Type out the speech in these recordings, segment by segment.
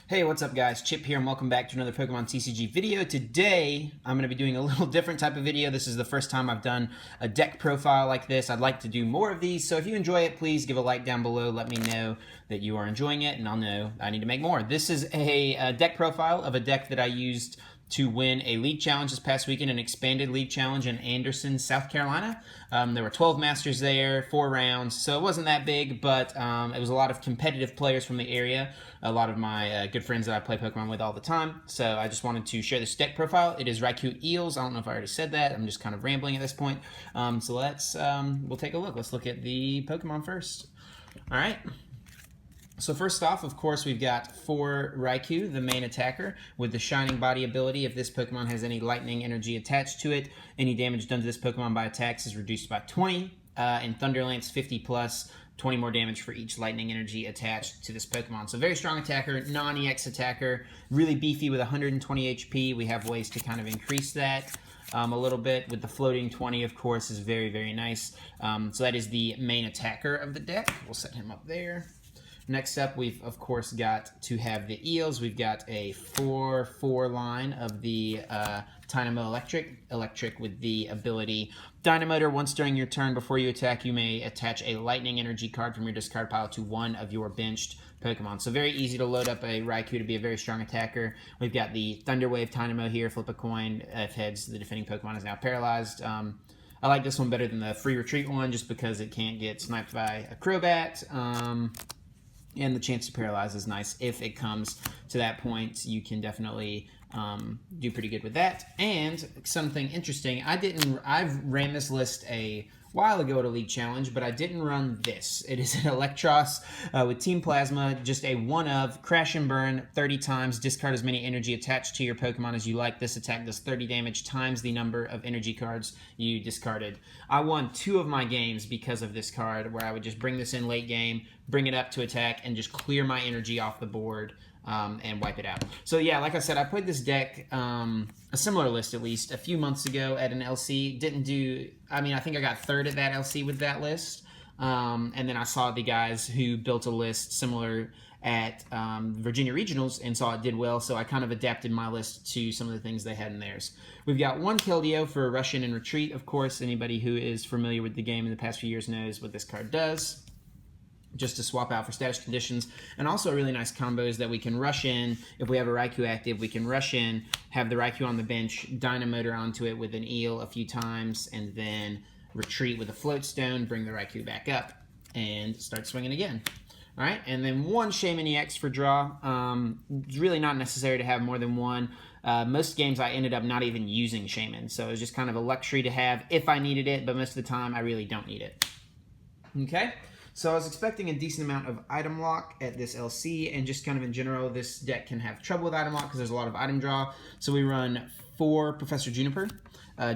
Hey, what's up guys? Chip here and welcome back to another Pokemon TCG video. Today, I'm going to be doing a little different type of video. This is the first time I've done a deck profile like this. I'd like to do more of these, so if you enjoy it, please give a like down below. Let me know that you are enjoying it, and I'll know I need to make more. This is a deck profile of a deck that I used to win a league challenge this past weekend, an expanded league challenge in Anderson, South Carolina. There were 12 masters there, 4 rounds, so it wasn't that big, but it was a lot of competitive players from the area, a lot of my good friends that I play Pokemon with all the time, so I just wanted to share this deck profile. It is Raikou Eels. I don't know if I already said that. I'm just kind of rambling at this point. So we'll take a look. Let's look at the Pokemon first. All right. So first off, of course, we've got for Raikou, the main attacker, with the Shining Body ability. If this Pokemon has any lightning energy attached to it, any damage done to this Pokemon by attacks is reduced by 20, and Thunder Lance 50 plus, 20 more damage for each lightning energy attached to this Pokemon. So very strong attacker, non-EX attacker, really beefy with 120 HP. We have ways to kind of increase that a little bit with the floating 20, of course, is very, very nice. So that is the main attacker of the deck. We'll set him up there. Next up, we've, of course, got to have the Eels. We've got a 4/4 line of the Dynamo Electric with the ability Dynamotor. Once during your turn, before you attack, you may attach a Lightning Energy card from your discard pile to one of your benched Pokemon. So very easy to load up a Raikou to be a very strong attacker. We've got the Thunder Wave Dynamo here. Flip a coin. If heads, the defending Pokemon is now paralyzed. I like this one better than the Free Retreat one just because it can't get sniped by a Crobat. And the chance to paralyze is nice. If it comes to that point, you can definitely do pretty good with that. And something interesting, I've ran this list a while ago at a league challenge, but I didn't run this. It is an Eelektross with Team Plasma, just a one of, crash and burn 30 times, discard as many energy attached to your Pokemon as you like. This attack does 30 damage times the number of energy cards you discarded. I won 2 of my games because of this card, where I would just bring this in late game, bring it up to attack, and just clear my energy off the board and wipe it out. So yeah, like I said, I played this deck, a similar list at least, a few months ago at an LC. I think I got 3rd at that LC with that list. And then I saw the guys who built a list similar at Virginia Regionals and saw it did well, so I kind of adapted my list to some of the things they had in theirs. We've got 1 Keldeo for Rush In and Retreat. Of course, anybody who is familiar with the game in the past few years knows what this card does. Just to swap out for status conditions, and also a really nice combo is that we can rush in. If we have a Raikou active, we can rush in, have the Raikou on the bench, Dynamotor onto it with an Eel a few times, and then retreat with a Float Stone, bring the Raikou back up, and start swinging again. All right, and then 1 Shaman EX for draw. It's really not necessary to have more than 1. Most games I ended up not even using Shaman, so it was just kind of a luxury to have if I needed it, but most of the time I really don't need it. Okay. So I was expecting a decent amount of item lock at this LC, and just kind of in general, this deck can have trouble with item lock because there's a lot of item draw. So we run 4 Professor Juniper.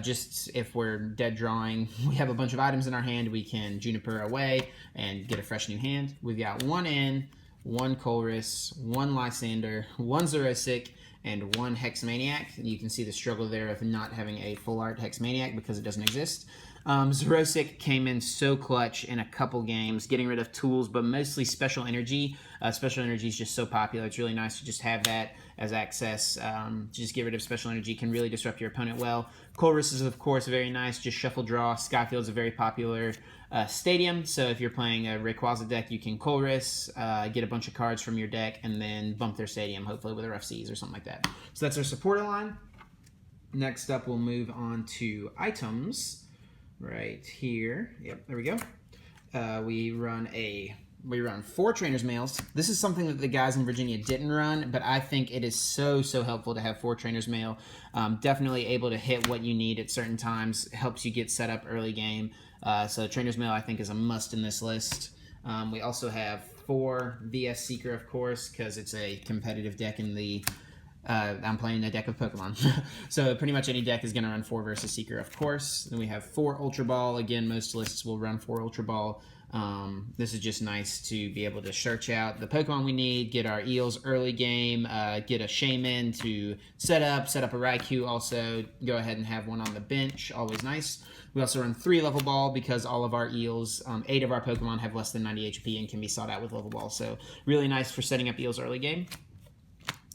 Just if we're dead drawing, we have a bunch of items in our hand, we can Juniper away and get a fresh new hand. We've got 1 N, 1 Colress, 1 Lysander, 1 Xerosic, and 1 Hexmaniac. You can see the struggle there of not having a full art Hexmaniac because it doesn't exist. Xerosic came in so clutch in a couple games, getting rid of tools, but mostly Special Energy. Special Energy is just so popular. It's really nice to just have that as access. Just get rid of Special Energy can really disrupt your opponent well. Colress is, of course, very nice. Just shuffle draw. Skyfield's a very popular stadium, so if you're playing a Rayquaza deck, you can Colress, get a bunch of cards from your deck, and then bump their stadium, hopefully with a Rough Seas or something like that. So that's our supporter line. Next up, we'll move on to items. Right here. Yep, there we go. We run 4 Trainers Mails. This is something that the guys in Virginia didn't run, but I think it is so helpful to have 4 Trainers Mail. Definitely able to hit what you need at certain times. Helps you get set up early game. So Trainers Mail, I think, is a must in this list. We also have 4 VS Seeker, of course, because it's a competitive deck in the... I'm playing a deck of Pokemon. So pretty much any deck is going to run 4 versus Seeker, of course. Then we have 4 Ultra Ball. Again, most lists will run 4 Ultra Ball. This is just nice to be able to search out the Pokemon we need, get our Eels early game, get a Shaman to set up a Raikou, also go ahead and have one on the bench, always nice. We also run 3 Level Ball because all of our Eels, 8 of our Pokemon have less than 90 HP and can be sought out with Level Ball, so really nice for setting up Eels early game.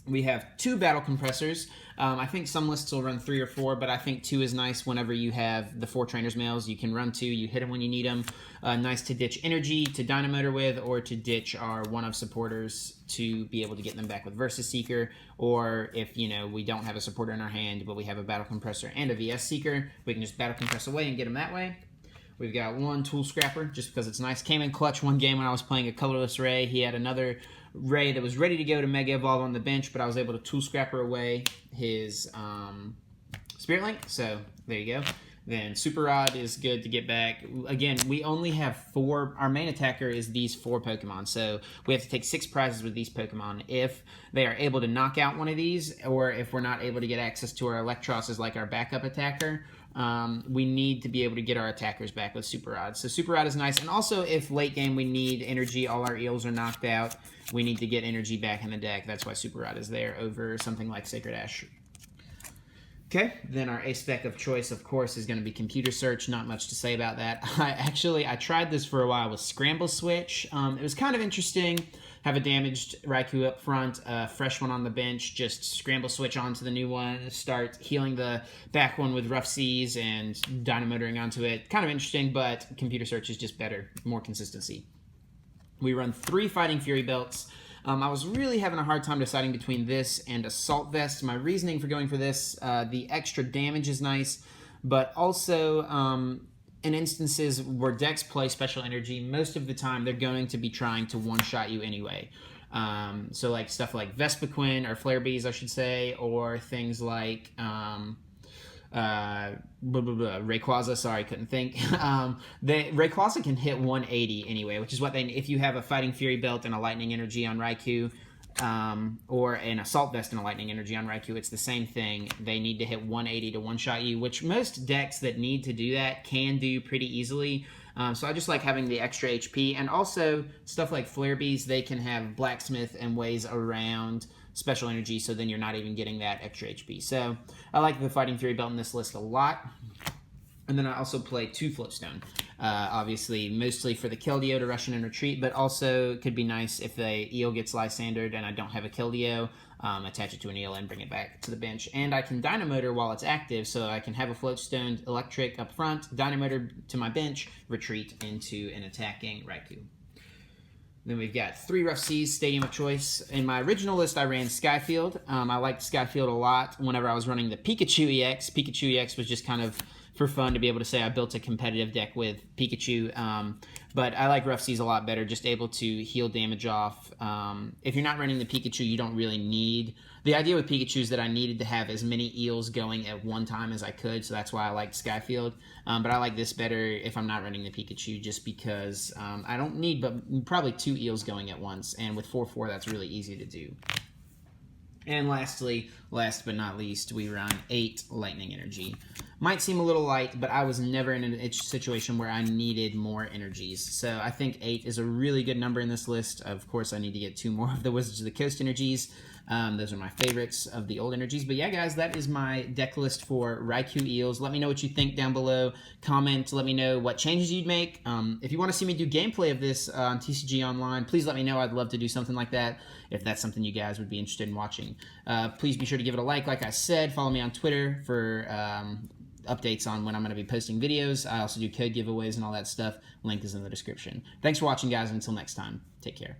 We have 2 battle compressors. I think some lists will run 3 or 4, but I think 2 is nice whenever you have the 4 trainers males. You can run 2, you hit them when you need them. Nice to ditch energy to Dynamotor with, or to ditch our one-of supporters to be able to get them back with Versus Seeker, or if, you know, we don't have a supporter in our hand, but we have a battle compressor and a VS Seeker, we can just battle compress away and get them that way. We've got 1 Tool Scrapper, just because it's nice. Came in clutch one game when I was playing a colorless Ray. He had another Ray that was ready to go to Mega Evolve on the bench, but I was able to Tool Scrapper away his Spirit Link, so there you go. Then Super Rod is good to get back. Again, we only have 4. Our main attacker is these 4 Pokemon, so we have to take 6 prizes with these Pokemon. If they are able to knock out one of these, or if we're not able to get access to our Eelektross as like our backup attacker, we need to be able to get our attackers back with Super Rod. So Super Rod is nice. And also, if late game we need energy, all our eels are knocked out, we need to get energy back in the deck. That's why Super Rod is there over something like Sacred Ash. Okay, then our ace spec of choice, of course, is going to be Computer Search. Not much to say about that. I tried this for a while with Scramble Switch. It was kind of interesting. Have a damaged Raikou up front, a fresh one on the bench, just Scramble Switch onto the new one, start healing the back one with Rough Seas and Dynamotoring onto it. Kind of interesting, but Computer Search is just better, more consistency. We run 3 Fighting Fury belts. I was really having a hard time deciding between this and Assault Vest. My reasoning for going for this, the extra damage is nice, but also in instances where decks play Special Energy, most of the time they're going to be trying to one-shot you anyway. So like stuff like Vespiquen, or Flare Bees, I should say, or things like Rayquaza, sorry, couldn't think. Rayquaza can hit 180 anyway, which is what if you have a Fighting Fury belt and a Lightning Energy on Raikou, or an Assault Vest and a Lightning Energy on Raikou, it's the same thing. They need to hit 180 to one-shot you, which most decks that need to do that can do pretty easily. So I just like having the extra HP, and also stuff like Flare Bees, they can have Blacksmith and ways around Special Energy, so then you're not even getting that extra HP. So I like the Fighting Fury belt in this list a lot. And then I also play 2 Floatstone. Obviously, mostly for the Keldeo to rush in and retreat, but also it could be nice if the Eel gets Lysandered and I don't have a Keldeo, attach it to an Eel and bring it back to the bench. And I can Dynamotor while it's active, so I can have a Floatstone Eelektrik up front, Dynamotor to my bench, retreat into an attacking Raikou. Then we've got 3 Rough Seas, Stadium of Choice. In my original list, I ran Skyfield. I liked Skyfield a lot whenever I was running the Pikachu EX. Pikachu EX was just kind of for fun to be able to say I built a competitive deck with Pikachu. But I like Rough Seas a lot better, just able to heal damage off. If you're not running the Pikachu, you don't really need... The idea with Pikachu is that I needed to have as many eels going at one time as I could, so that's why I liked Skyfield. But I like this better if I'm not running the Pikachu, just because I don't need but probably 2 eels going at once, and with 4/4 that's really easy to do. And lastly, last but not least, we run 8 Lightning Energy. Might seem a little light, but I was never in a situation where I needed more energies. So I think 8 is a really good number in this list. Of course, I need to get 2 more of the Wizards of the Coast energies. Those are my favorites of the old energies. But yeah, guys, that is my deck list for Raikou Eels. Let me know what you think down below. Comment, let me know what changes you'd make. If you want to see me do gameplay of this on TCG Online, please let me know. I'd love to do something like that if that's something you guys would be interested in watching. Please be sure to give it a like I said. Follow me on Twitter for updates on when I'm going to be posting videos. I also do code giveaways and all that stuff. Link is in the description. Thanks for watching, guys. Until next time, take care.